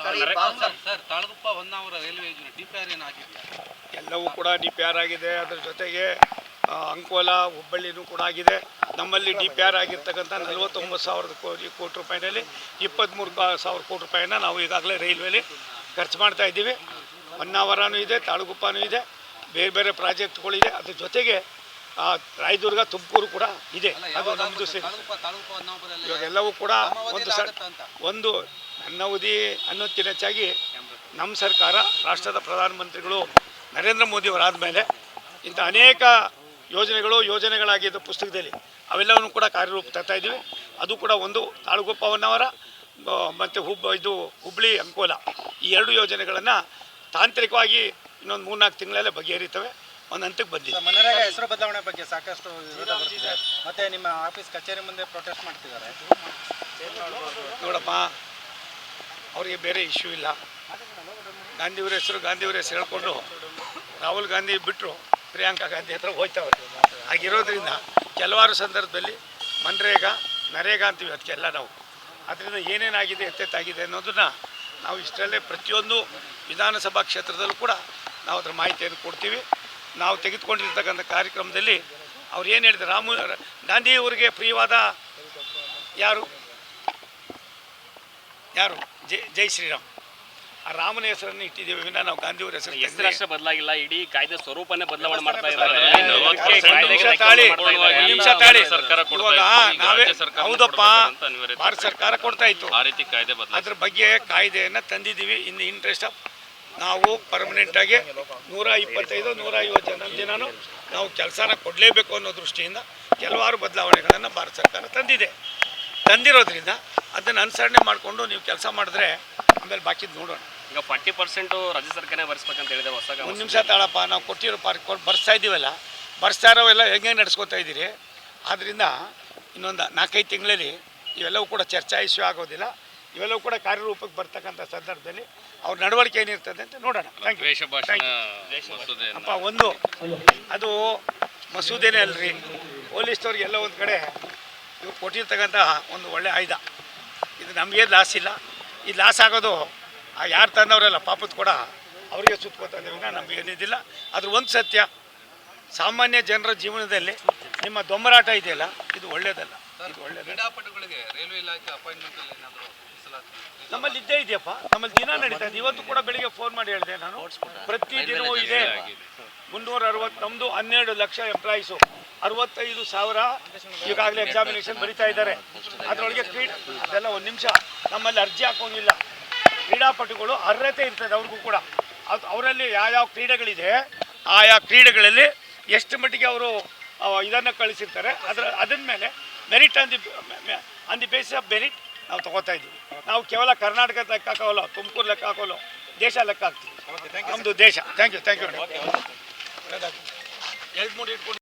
Talaguppa Honnavar railway ಯೋಜನೆ DPR ಏನಾಗಿದೆ? ಎಲ್ಲವೂ ಕೂಡ DPR ಆಗಿದೆ. ಅದರ ಜೊತೆಗೆ ಅಂಕೋಲ ಹುಬ್ಬಳ್ಳಿನೂ ಕೂಡ ಆಗಿದೆ. ನಮ್ಮಲ್ಲಿ DPR ಆಗಿರ್ತಕ್ಕಂಥ 49,000 ಕೋಟಿ ರೂಪಾಯಿನಲ್ಲಿ 23,000 ಕೋಟಿ ರೂಪಾಯಿನ ನಾವು ಈಗಾಗಲೇ ರೈಲ್ವೇಲಿ ಖರ್ಚು ಮಾಡ್ತಾ ಇದ್ದೀವಿ. ಹೊನ್ನಾವರನೂ ಇದೆ, ತಾಳಗುಪ್ಪನೂ ಇದೆ, ಬೇರೆ ಬೇರೆ ಪ್ರಾಜೆಕ್ಟ್ಗಳಿದೆ. ಅದ್ರ ಜೊತೆಗೆ ರಾಯದುರ್ಗ ತುಮಕೂರು ಕೂಡ ಇದೆ. ಅದು ನಮ್ಮದು ಸೇರಿ ಇವಾಗ ಎಲ್ಲವೂ ಕೂಡ ಒಂದು ನನ್ನ ಅವಧಿ ಅನ್ನೋದಕ್ಕಿಂತ ಹೆಚ್ಚಾಗಿ ನಮ್ಮ ಸರ್ಕಾರ, ರಾಷ್ಟ್ರದ ಪ್ರಧಾನಮಂತ್ರಿಗಳು ನರೇಂದ್ರ ಮೋದಿಯವರಾದ ಮೇಲೆ ಇಂಥ ಅನೇಕ ಯೋಜನೆಗಳಾಗಿದ್ದು ಪುಸ್ತಕದಲ್ಲಿ ಅವೆಲ್ಲವನ್ನೂ ಕೂಡ ಕಾರ್ಯರೂಪ ತರ್ತಾ ಇದ್ದೀವಿ. ಅದು ಕೂಡ ಒಂದು ತಾಳಗುಪ್ಪ ಹೊನ್ನಾವರ ಮತ್ತು ಹುಬ್ಬಳ್ಳಿ ಅಂಕೋಲ ಈ 2 ಯೋಜನೆಗಳನ್ನು ತಾಂತ್ರಿಕವಾಗಿ ಇನ್ನೊಂದು 3-4 ತಿಂಗಳಲ್ಲೇ ಬಗೆಹರಿತವೆ. ಒಂದು ಹಂತಕ್ಕೆ ಬಂದಿದೆ. ಮನರೇಗಾ ಹೆಸರು ಬದಲಾವಣೆ ಬಗ್ಗೆ ಸಾಕಷ್ಟು ವಿರೋಧ ಬರ್ತಿದೆ. ಮತ್ತೆ ನಿಮ್ಮ ಆಫೀಸ್ ಕಚೇರಿ ಮುಂದೆ ಪ್ರೊಟೆಸ್ಟ್ ಮಾಡ್ತಿದ್ದಾರೆ. ನೋಡಪ್ಪ, ಅವರಿಗೆ ಬೇರೆ ಇಶ್ಯೂ ಇಲ್ಲ. ಗಾಂಧಿಯವರ ಹೆಸರು ಹೇಳ್ಕೊಂಡು ರಾಹುಲ್ ಗಾಂಧಿ ಬಿಟ್ಟರು ಪ್ರಿಯಾಂಕಾ ಗಾಂಧಿ ಹತ್ರ ಹೋಯ್ತವ್ರೆ. ಹಾಗಿರೋದ್ರಿಂದ ಕೆಲವಾರು ಸಂದರ್ಭದಲ್ಲಿ ನರೇಗಾ ಅಂತೀವಿ ಅದಕ್ಕೆಲ್ಲ ನಾವು. ಅದರಿಂದ ಏನೇನಾಗಿದೆ ಎತ್ತೆತ್ತಾಗಿದೆ ಅನ್ನೋದನ್ನು ನಾವು ಇಷ್ಟರಲ್ಲೇ ಪ್ರತಿಯೊಂದು ವಿಧಾನಸಭಾ ಕ್ಷೇತ್ರದಲ್ಲೂ ಕೂಡ ನಾವು ಅದರ ಮಾಹಿತಿಯನ್ನು ಕೊಡ್ತೀವಿ. ನಾವು ತೆಗೆದುಕೊಂಡಿರ್ತಕ್ಕಂಥ ಕಾರ್ಯಕ್ರಮದಲ್ಲಿ ಅವ್ರು ಏನು ಹೇಳಿದ್ರು, ಗಾಂಧಿಯವರಿಗೆ ಪ್ರಿಯವಾದ ಯಾರು ಜೈ ಶ್ರೀರಾಮ್, ಆ ರಾಮನ ಹೆಸರನ್ನು ಇಟ್ಟಿದ್ದೇವೆ ವಿನ ನಾವು ಗಾಂಧಿಯವರ ಹೆಸರಷ್ಟೇ ಬದಲಾಗಿಲ್ಲ, ಇಡೀ ಕಾಯ್ದೆ ಸ್ವರೂಪನೇ ಬದಲಾವಣೆ ಮಾಡ್ತಾ ಇದ್ದಾರೆ. ನಿಮಿಷ ತಾಳಿ ಇವಾಗ ನಾವೇ ಹೌದಪ್ಪ, ಭಾರತ ಸರ್ಕಾರ ಕೊಡ್ತಾ ಇತ್ತು, ಅದ್ರ ಬಗ್ಗೆ ಕಾಯ್ದೆಯನ್ನು ತಂದಿದ್ದೀವಿ. ಇನ್ ದ ಇಂಟ್ರೆಸ್ಟ್ ಆಫ್ ನಾವು ಪರ್ಮನೆಂಟಾಗಿ 125-150 ದಿನನೂ ನಾವು ಕೆಲಸನ ಕೊಡಲೇಬೇಕು ಅನ್ನೋ ದೃಷ್ಟಿಯಿಂದ ಕೆಲವಾರು ಬದಲಾವಣೆಗಳನ್ನು ಭಾರತ ಸರ್ಕಾರ ತಂದಿರೋದ್ರಿಂದ ಅದನ್ನು ಅನುಸರಣೆ ಮಾಡಿಕೊಂಡು ನೀವು ಕೆಲಸ ಮಾಡಿದ್ರೆ ಆಮೇಲೆ ಬಾಕಿದ್ದು ನೋಡೋಣ. ಈಗ 40% ರಾಜ್ಯ ಸರ್ಕಾರನೇ ಭರಿಸ್ಬೇಕಂತ ಹೇಳಿದೆ. ಒಂದು ನಿಮಿಷ ತಾಳಪ್ಪ, ನಾವು ಕೊಟ್ಟಿರೋ ಬರ್ಸ್ತಾ ಇದ್ದೀವಲ್ಲ, ಬರ್ಸ್ತಾ ಇರೋವೆಲ್ಲ ಹೆಂಗೆ ನಡೆಸ್ಕೊತಾ ಇದ್ದೀರಿ. ಆದ್ದರಿಂದ ಇನ್ನೊಂದು 4-5 ತಿಂಗಳಲ್ಲಿ ಇವೆಲ್ಲವೂ ಕೂಡ ಚರ್ಚಾ ಇಶ್ಯೂ ಆಗೋದಿಲ್ಲ. ಇವೆಲ್ಲವೂ ಕೂಡ ಕಾರ್ಯರೂಪಕ್ಕೆ ಬರ್ತಕ್ಕಂಥ ಸಂದರ್ಭದಲ್ಲಿ ಅವ್ರ ನಡವಳಿಕೆ ಏನಿರ್ತದೆ ಅಂತ ನೋಡೋಣ. ಅಪ್ಪ, ಒಂದು ಅದು ಮಸೂದೆನೇ ಅಲ್ರಿ, ಪೊಲೀಸ್ನವ್ರಿಗೆಲ್ಲ ಒಂದು ಕಡೆ ಇವ್ರು ಕೊಟ್ಟಿರ್ತಕ್ಕಂಥ ಒಂದು ಒಳ್ಳೆ ಆಯುಧ. ಇದು ನಮಗೆ ಲಾಸ್ ಇಲ್ಲ. ಈ ಲಾಸ್ ಆಗೋದು ಯಾರು ತಂದವರೆಲ್ಲ ಪಾಪದ ಕೂಡ ಅವರಿಗೆ ಸುತ್ಕೋತಾರೆ ವಿನ ನಮಗೆ ಏನಿದ್ದಿಲ್ಲ. ಅದ್ರ ಒಂದು ಸತ್ಯ, ಸಾಮಾನ್ಯ ಜನರ ಜೀವನದಲ್ಲಿ ನಿಮ್ಮ ದೊಂಬರಾಟ ಇದೆಯಲ್ಲ, ಇದು ಒಳ್ಳೆಯದಲ್ಲ. ಇದು ಒಳ್ಳೆಯದಲ್ಲ. ರೈಲ್ವೆ ಇಲಾಖೆ ಅಪಾಯಿಂಟ್ಮೆಂಟ್ ನಮ್ಮಲ್ಲಿ ಇದ್ದೇ ಇದೆಯಪ್ಪ, ನಮ್ಮಲ್ಲಿ ದಿನ ನಡೀತಾ ಇದೆ. ಇವತ್ತು ಕೂಡ ಬೆಳಿಗ್ಗೆ ಫೋನ್ ಮಾಡಿ ಹೇಳಿದೆ ನಾನು, ಪ್ರತಿ ದಿನವೂ ಇದೆ. 360 ನಮ್ಮದು 12 ಲಕ್ಷ ಎಂಪ್ಲಾಯೀಸು, 65,000 ಈಗಾಗಲೇ ಎಕ್ಸಾಮಿನೇಷನ್ ಬರೀತಾ ಇದ್ದಾರೆ. ಅದರೊಳಗೆ ಅದೆಲ್ಲ ಒಂದು ನಿಮಿಷ, ನಮ್ಮಲ್ಲಿ ಅರ್ಜಿ ಹಾಕೋಂಗಿಲ್ಲ. ಕ್ರೀಡಾಪಟುಗಳು ಅರ್ಹತೆ ಇರ್ತದೆ ಅವ್ರಿಗೂ ಕೂಡ. ಅವರಲ್ಲಿ ಯಾವ ಕ್ರೀಡೆಗಳಿದೆ ಆಯಾ ಕ್ರೀಡೆಗಳಲ್ಲಿ ಎಷ್ಟು ಮಟ್ಟಿಗೆ ಅವರು ಇದನ್ನು ಕಳಿಸಿರ್ತಾರೆ, ಅದರ ಮೇಲೆ merit on the basis of merit ನಾವು ತೊಗೋತಾ ಇದ್ದೀವಿ. ನಾವು ಕೇವಲ ಕರ್ನಾಟಕದ ಲೆಕ್ಕ ಹಾಕೋಲ್ಲ, ತುಮಕೂರು ಲೆಕ್ಕ ಹಾಕೋಲ್ಲ, ದೇಶ ಲೆಕ್ಕ ಹಾಕ್ತೀವಿ. ನಮ್ಮದು ದೇಶ. Thank you. 2-3 ಇಟ್ಕೊಂಡು